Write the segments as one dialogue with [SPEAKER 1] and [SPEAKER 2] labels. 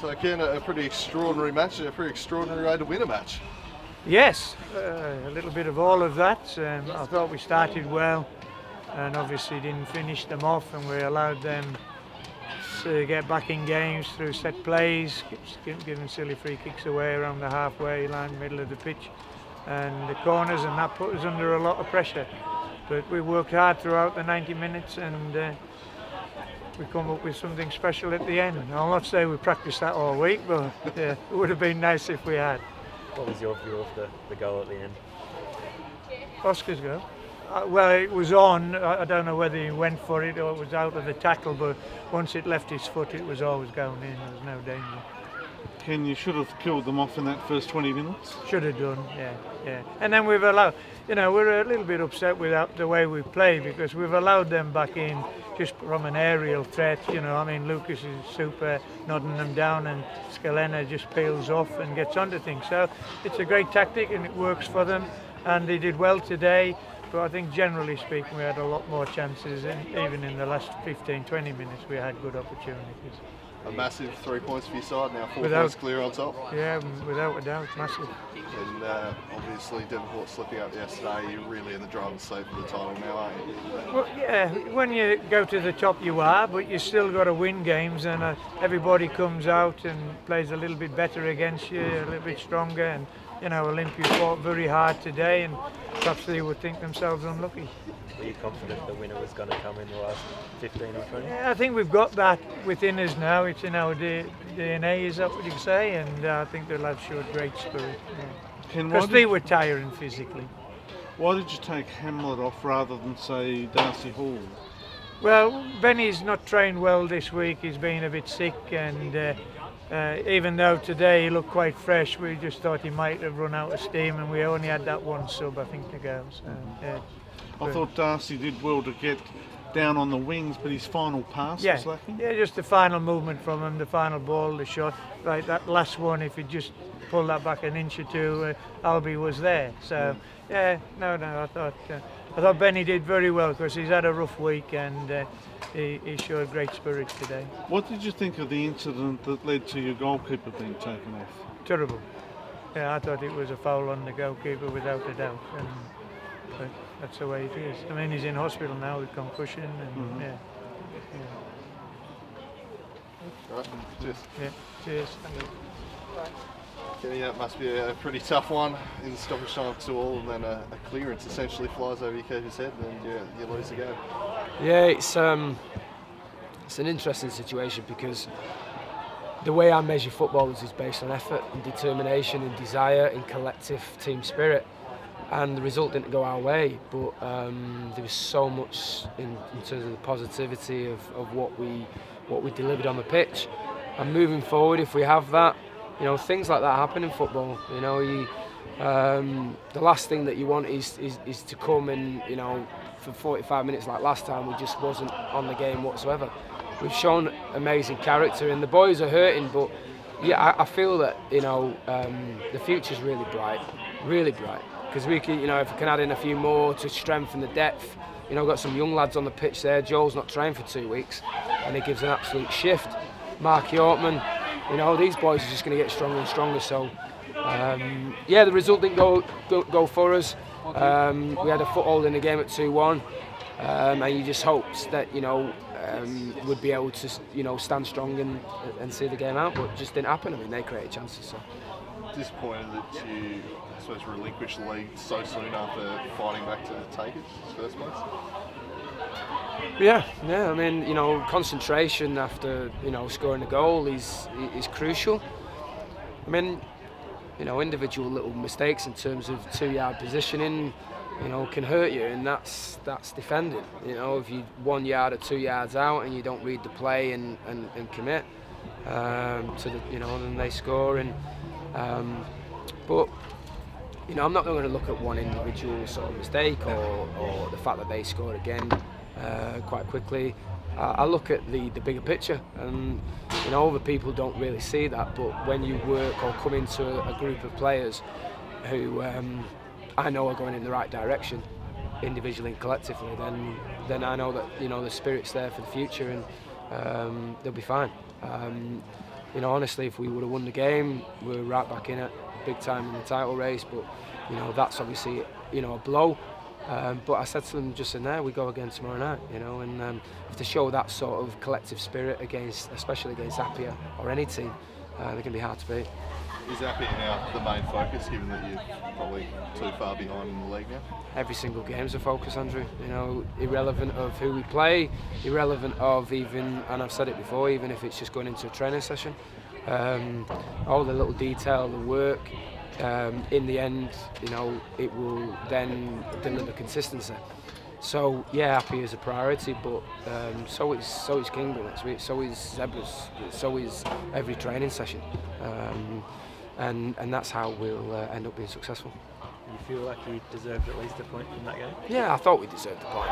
[SPEAKER 1] So again, a pretty extraordinary match, a pretty extraordinary way to win a match.
[SPEAKER 2] Yes, a little bit of all of that. I thought we started well and obviously didn't finish them off, and we allowed them to get back in games through set plays, giving silly free kicks away around the halfway line, middle of the pitch and the corners, and that put us under a lot of pressure. But we worked hard throughout the 90 minutes and we come up with something special at the end. I'll not say we practiced that all week, but yeah, it would have been nice if we had.
[SPEAKER 3] What was your view of the goal at the end?
[SPEAKER 2] Oscar's goal? Well, it was on. I don't know whether he went for it or it was out of the tackle, but once it left his foot, it was always going in. There was no danger.
[SPEAKER 4] Ken, you should have killed them off in that first 20 minutes.
[SPEAKER 2] Should have done, yeah. And then we've allowed, we're a little bit upset with the way we play, because we've allowed them back in just from an aerial threat. I mean, Lucas is super, nodding them down, and Scalena just peels off and gets onto things. So it's a great tactic and it works for them, and they did well today. But I think generally speaking, we had a lot more chances, and even in the last 15-20 minutes we had good opportunities.
[SPEAKER 1] A massive 3 points for your side now, 4 points clear on top.
[SPEAKER 2] Yeah, without a doubt, massive.
[SPEAKER 1] And obviously Devonport slipping up yesterday, you're really in the driving seat for the title now, aren't you?
[SPEAKER 2] Well, yeah, when you go to the top you are, but you still got to win games, and everybody comes out and plays a little bit better against you, a little bit stronger, and Olympia fought very hard today, and perhaps they would think themselves unlucky.
[SPEAKER 3] Were you confident the winner was going to come in the last 15 or 20?
[SPEAKER 2] Yeah, I think we've got that within us now. It's in our DNA, is that what you say? And I think the lads showed great spirit. Because they were tiring physically.
[SPEAKER 4] Why did you take Hamlet off rather than, say, Darcy Hall?
[SPEAKER 2] Well, Benny's not trained well this week. He's been a bit sick, and even though today he looked quite fresh, we just thought he might have run out of steam, and we only had that one sub, I think, to go. So,
[SPEAKER 4] I thought Darcy did well to get down on the wings, but his final pass was lacking.
[SPEAKER 2] Yeah, just the final movement from him, the final ball, the shot. Like that last one, if he just pulled that back an inch or two, Albie was there. So, I thought Benny did very well, because he's had a rough week, and he showed great spirit today.
[SPEAKER 4] What did you think of the incident that led to your goalkeeper being taken off?
[SPEAKER 2] Terrible. Yeah, I thought it was a foul on the goalkeeper without a doubt. But that's the way it is. I mean, he's in hospital now with concussion, and
[SPEAKER 1] Right, cheers.
[SPEAKER 2] Yeah, cheers.
[SPEAKER 1] Kenny, that must be a pretty tough one in stoppage time to all, and then a clearance essentially flies over your keeper's head, and then you lose the game.
[SPEAKER 5] Yeah, it's an interesting situation, because the way I measure footballers is based on effort and determination and desire and collective team spirit. And the result didn't go our way, but there was so much in terms of the positivity of what we delivered on the pitch. And moving forward, if we have that, things like that happen in football. The last thing that you want is to come and for 45 minutes like last time, we just wasn't on the game whatsoever. We've shown amazing character, and the boys are hurting, but yeah, I feel that the future's really bright, really bright. Because we can, if we can add in a few more to strengthen the depth, got some young lads on the pitch there. Joel's not trained for 2 weeks, and he gives an absolute shift. Mark Yorkman, these boys are just going to get stronger and stronger. So, the result didn't go for us. We had a foothold in the game at 2-1, and you just hoped that would be able to stand strong and see the game out, but it just didn't happen. I mean, they created chances. So.
[SPEAKER 1] Disappointed that you, I suppose, relinquished the league so soon after fighting back to take it in the first place?
[SPEAKER 5] Yeah. I mean, concentration after scoring a goal is crucial. I mean, individual little mistakes in terms of 2-yard positioning, can hurt you, and that's defending. If you 1 yard or 2 yards out and you don't read the play and commit to the, then they score. And but I'm not going to look at one individual sort of mistake or the fact that they scored again quite quickly. I look at the bigger picture, and other people don't really see that. But when you work or come into a group of players who I know are going in the right direction, individually and collectively, then I know that the spirit's there for the future, and they'll be fine. you know, honestly, if we would have won the game, we're right back in it, big time in the title race. But you know, that's obviously, you know, a blow. But I said to them just in there, we go again tomorrow night, you know, and if they show that sort of collective spirit against, especially against Apia or any team, they're going to be hard to beat.
[SPEAKER 1] Is Apia now the main focus, given that you're probably too far behind in the league now?
[SPEAKER 5] Every single game's a focus, Andrew. You know, irrelevant of who we play, irrelevant of even, and I've said it before, even if it's just going into a training session. All the little detail, the work, in the end, you know, it will then deliver consistency. So yeah, Apia is a priority, but so is Kingdom next week, so is Zebras, so is every training session, and that's how we'll end up being successful.
[SPEAKER 3] You feel like you deserved at least a point from that game?
[SPEAKER 5] Yeah, I thought we deserved a point.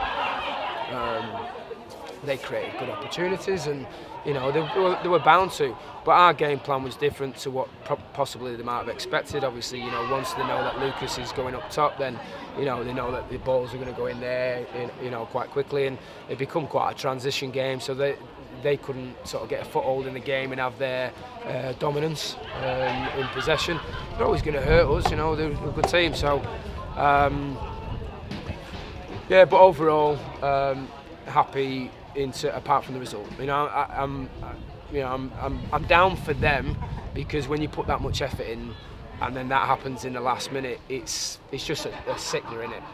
[SPEAKER 5] They created good opportunities, and you know they were bound to. But our game plan was different to what possibly they might have expected. Obviously, you know, once they know that Lucas is going up top, then you know they know that the balls are going to go in there, you know, quite quickly, and it become quite a transition game. So they couldn't sort of get a foothold in the game and have their dominance in possession. They're always going to hurt us, you know. They're a good team, so yeah. But overall, happy. Apart from the result, you know, I'm down for them, because when you put that much effort in, and then that happens in the last minute, it's just a sickener, in it.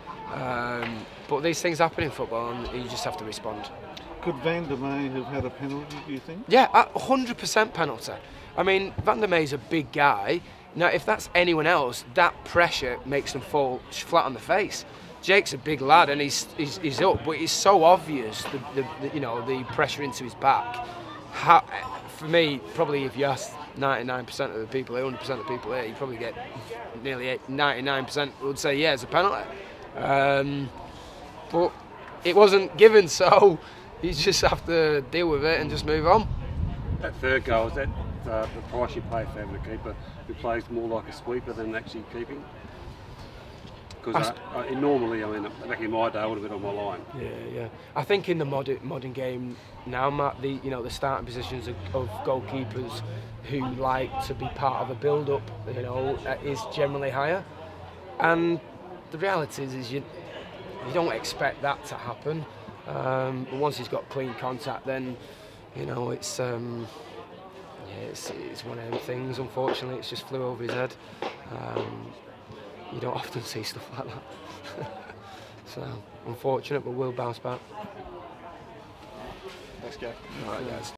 [SPEAKER 5] But these things happen in football, and you just have to respond.
[SPEAKER 4] Could Van der Meij have had a penalty, do you think?
[SPEAKER 5] Yeah, 100% penalty. I mean, Van der Meij's a big guy. Now, if that's anyone else, that pressure makes them fall flat on the face. Jake's a big lad, and he's up, but it's so obvious the you know, the pressure into his back. For me, probably if you ask 99% of the people, 100% of the people here, you probably get nearly 99% would say yeah, it's a penalty. But it wasn't given, so you just have to deal with it and just move on.
[SPEAKER 6] That third goal, is that the price you pay for having a keeper who plays more like a sweeper than actually keeping? Because normally, I mean, back in my day, I would have been on my line.
[SPEAKER 5] Yeah. I think in the modern game now, Matt, the starting positions of goalkeepers who like to be part of a build-up, you know, is generally higher. And the reality is you don't expect that to happen. But once he's got clean contact, then you know it's one of them things. Unfortunately, it's just flew over his head. You don't often see stuff like that. So, unfortunate, but we'll bounce back.
[SPEAKER 1] Thanks, Gav.
[SPEAKER 5] All right, guys.